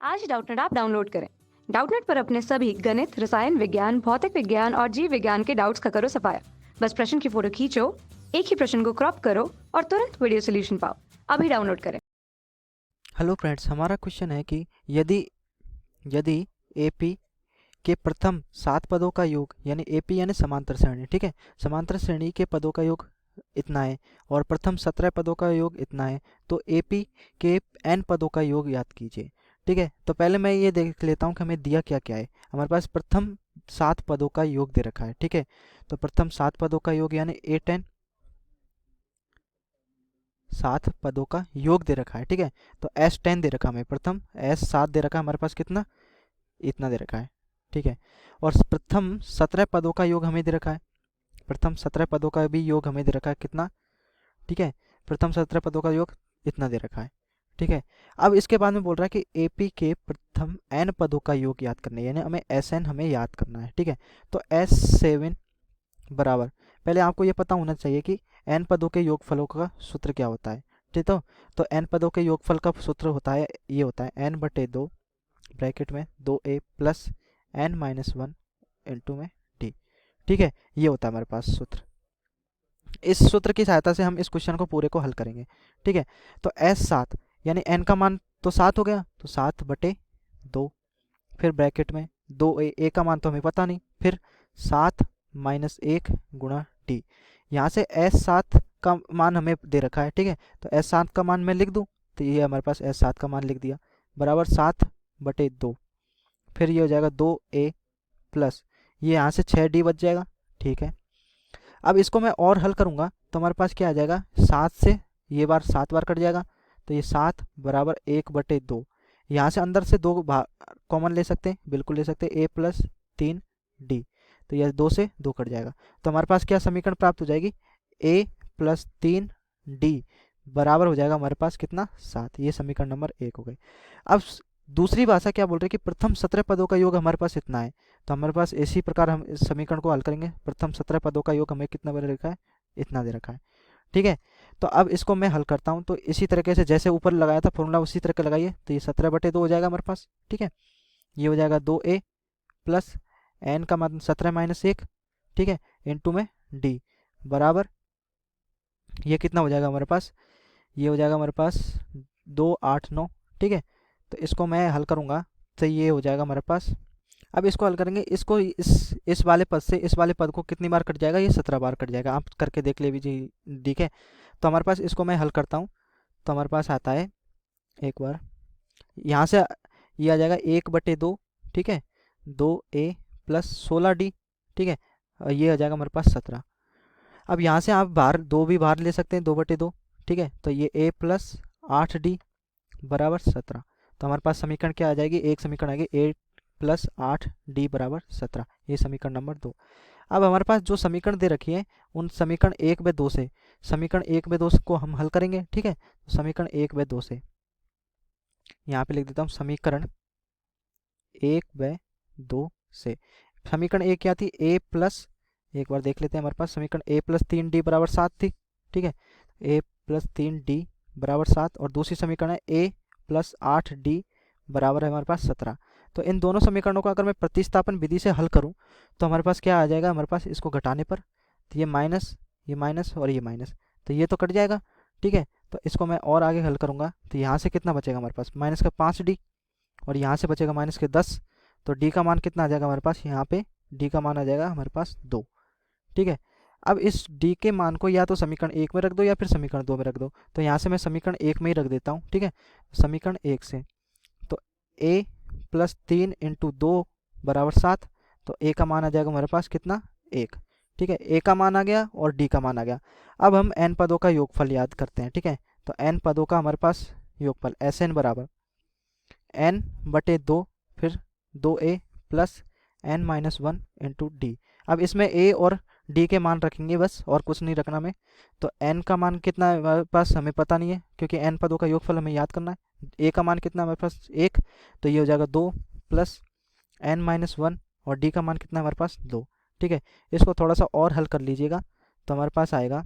आज Doubtnut app download करें। Doubtnut पर अपने सभी गणित, रसायन विज्ञान, भौतिक विज्ञान और जीव विज्ञान के डाउट्स का करो सफाया। बस प्रश्न की फोटो खींचो, एक ही प्रश्न को क्रॉप करो और तुरंत वीडियो सोल्यूशन पाओ। अभी डाउनलोड करें। हेलो फ्रेंड्स, हमारा क्वेश्चन है कि यदि यदि एपी के प्रथम 7 पदों का योग यानी एपी यानी समांतर श्रेणी, ठीक है, समांतर श्रेणी के पदों का योग इतना है और प्रथम 17 पदों का योग इतना है, तो एपी के एन पदों का योग याद कीजिए। ठीक है, तो पहले मैं ये देख लेता हूँ कि हमें दिया क्या क्या है। हमारे पास प्रथम 7 पदों का योग दे रखा है। ठीक है, तो प्रथम 7 पदों का योग यानी A10 7 पदों का योग दे रखा है। ठीक है, तो S10 दे रखा है हमें, प्रथम S7 दे रखा है हमारे पास, कितना, इतना दे रखा है। ठीक है, और प्रथम 17 पदों का योग हमें दे रखा है, प्रथम 17 पदों का भी योग हमें दे रखा है, कितना, ठीक है, प्रथम 17 पदों का योग इतना दे रखा है। ठीक है, अब इसके बाद में बोल रहा है कि एपी के प्रथम एन पदों का योग याद करना है, यानी हमें एस एन हमें याद करना है। ठीक है, तो S7 बराबर, पहले आपको ये पता होना चाहिए कि एन पदों के योगफलों का सूत्र क्या होता है। ठीक, तो एन पदों के योगफल का सूत्र होता है, ये होता है n/2 ब्रैकेट में 2a प्लस n-1 इंटू में d। ठीक है, ये होता है हमारे पास सूत्र। इस सूत्र की सहायता से हम इस क्वेश्चन को पूरे को हल करेंगे। ठीक है, तो S7 यानी n का मान तो 7 हो गया, तो 7/2, फिर ब्रैकेट में 2a का मान तो हमें पता नहीं, फिर 7 - 1 गुणा d। यहाँ से S7 का मान हमें दे रखा है। ठीक है, तो S7 का मान मैं लिख दूँ, तो ये हमारे पास S7 का मान लिख दिया, बराबर 7/2, फिर ये हो जाएगा 2a प्लस ये यहाँ से 6d बच जाएगा। ठीक है, अब इसको मैं और हल करूँगा तो हमारे पास क्या आ जाएगा, 7 से ये बार 7 बार कट जाएगा, तो ये 7 बराबर 1/2। यहाँ से अंदर से 2 कॉमन ले सकते हैं, बिल्कुल ले सकते हैं, a प्लस 3d, तो यह 2 से 2 कट जाएगा, तो हमारे पास क्या समीकरण प्राप्त हो जाएगी, a प्लस 3d बराबर हो जाएगा हमारे पास कितना, 7। ये समीकरण नंबर 1 हो गई। अब दूसरी भाषा क्या बोल रही है कि प्रथम 17 पदों का योग हमारे पास इतना है, तो हमारे पास इसी प्रकार हम इस समीकरण को हल करेंगे। प्रथम 17 पदों का योग हमें कितना दे रखा है, इतना दे रखा है। ठीक है, तो अब इसको मैं हल करता हूँ, तो इसी तरीके से जैसे ऊपर लगाया था फॉर्मूला उसी तरह का लगाइए, तो ये 17/2 हो जाएगा हमारे पास। ठीक है, ये हो जाएगा 2a प्लस एन का मान 17-1, ठीक है, इंटू में d बराबर, ये कितना हो जाएगा हमारे पास, ये हो जाएगा हमारे पास 2, 8, 9। ठीक है, तो इसको मैं हल करूँगा तो ये हो जाएगा हमारे पास। अब इसको हल करेंगे, इसको इस वाले पद से इस वाले पद को कितनी बार कट जाएगा, ये 17 बार कट जाएगा, आप करके देख ले लीजिए। ठीक है, तो हमारे पास इसको मैं हल करता हूँ, तो हमारे पास आता है, एक बार यहाँ से ये आ जाएगा 1/2, ठीक है, 2a प्लस 16d, ठीक है, और ये आ जाएगा हमारे पास 17। अब यहाँ से आप बाहर 2 भी बाहर ले सकते हैं, 2/2, ठीक है, तो ये a प्लस 8d बराबर 17, तो हमारे पास समीकरण क्या आ जाएगी, एक समीकरण आएगी a प्लस 8d बराबर 17, ये समीकरण नंबर 2। अब हमारे पास जो समीकरण दे रखी है उन समीकरण 1/2 से समीकरण 1/2 को हम हल करेंगे। ठीक है, तो समीकरण 1/2 से यहाँ पे लिख देता हूँ, समीकरण 1/2 से समीकरण 1 क्या थी, a प्लस, एक बार देख लेते हैं, हमारे पास समीकरण a प्लस 3d बराबर 7 थी। ठीक है, a प्लस 3d बराबर 7, और दूसरी समीकरण है a प्लस 8d बराबर है हमारे पास 17। तो इन दोनों समीकरणों को अगर मैं प्रतिस्थापन विधि से हल करूं तो हमारे पास क्या आ जाएगा, हमारे पास इसको घटाने पर, तो ये माइनस और ये माइनस, तो ये तो कट जाएगा। ठीक है, तो इसको मैं और आगे हल करूंगा, तो यहाँ से कितना बचेगा हमारे पास, माइनस का 5d, और यहाँ से बचेगा माइनस के 10, तो d का मान कितना आ जाएगा हमारे पास, यहाँ पे d का मान आ जाएगा हमारे पास 2। ठीक है, अब इस d के मान को या तो समीकरण 1 में रख दो या फिर समीकरण 2 में रख दो, तो यहाँ से मैं समीकरण 1 में ही रख देता हूँ। ठीक है, समीकरण 1 से तो a प्लस 3 इंटू 2 बराबर 7, तो a का मान आ जाएगा हमारे पास कितना, 1। ठीक है, a का मान आ गया और d का मान आ गया। अब हम n पदों का योगफल याद करते हैं। ठीक है, तो n पदों का हमारे पास योगफल Sn बराबर n/2, फिर 2a plus n-1 into D. अब इसमें a और d के मान रखेंगे बस, और कुछ नहीं रखना हमें। तो n का मान कितना है हमारे पास हमें पता नहीं है, क्योंकि n पदों का योगफल हमें याद करना है। a का मान कितना है हमारे पास, 1, तो ये हो जाएगा 2 प्लस n-1, और d का मान कितना है हमारे पास, 2। ठीक है, इसको थोड़ा सा और हल कर लीजिएगा, तो हमारे पास आएगा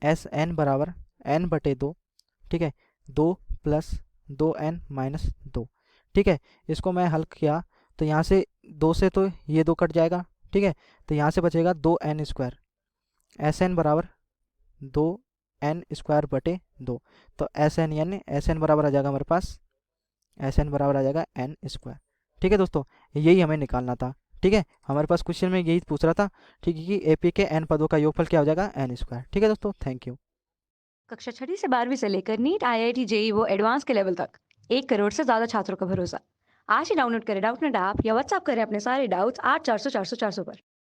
Sn बराबर n/2, ठीक है, 2 प्लस 2n-2, ठीक है। इसको मैं हल किया तो यहाँ से 2 से तो ये 2 कट जाएगा, ठीक है। तो यहाँ से बचेगा 2n², Sn बराबर 2n² बटे 2। तो Sn यानी Sn बराबर आ जाएगा हमारे पास, Sn बराबर आ जाएगा n²। ठीक है दोस्तों, यही हमें निकालना था। ठीक है, हमारे पास क्वेश्चन में यही पूछ रहा था, ठीक है, कि एपी के n पदों का योगफल क्या हो जाएगा, n²। ठीक है दोस्तों, थैंक यू। कक्षा 6वीं से 12वीं से लेकर नीट, IIT, जेईई वो एडवांस के लेवल तक 1 करोड़ से ज्यादा छात्रों का भरोसा। आज ही डाउनलोड करें डाउटनेट ऐप या व्हाट्सएप करें अपने सारे डाउट्स 8400 400 400 पर।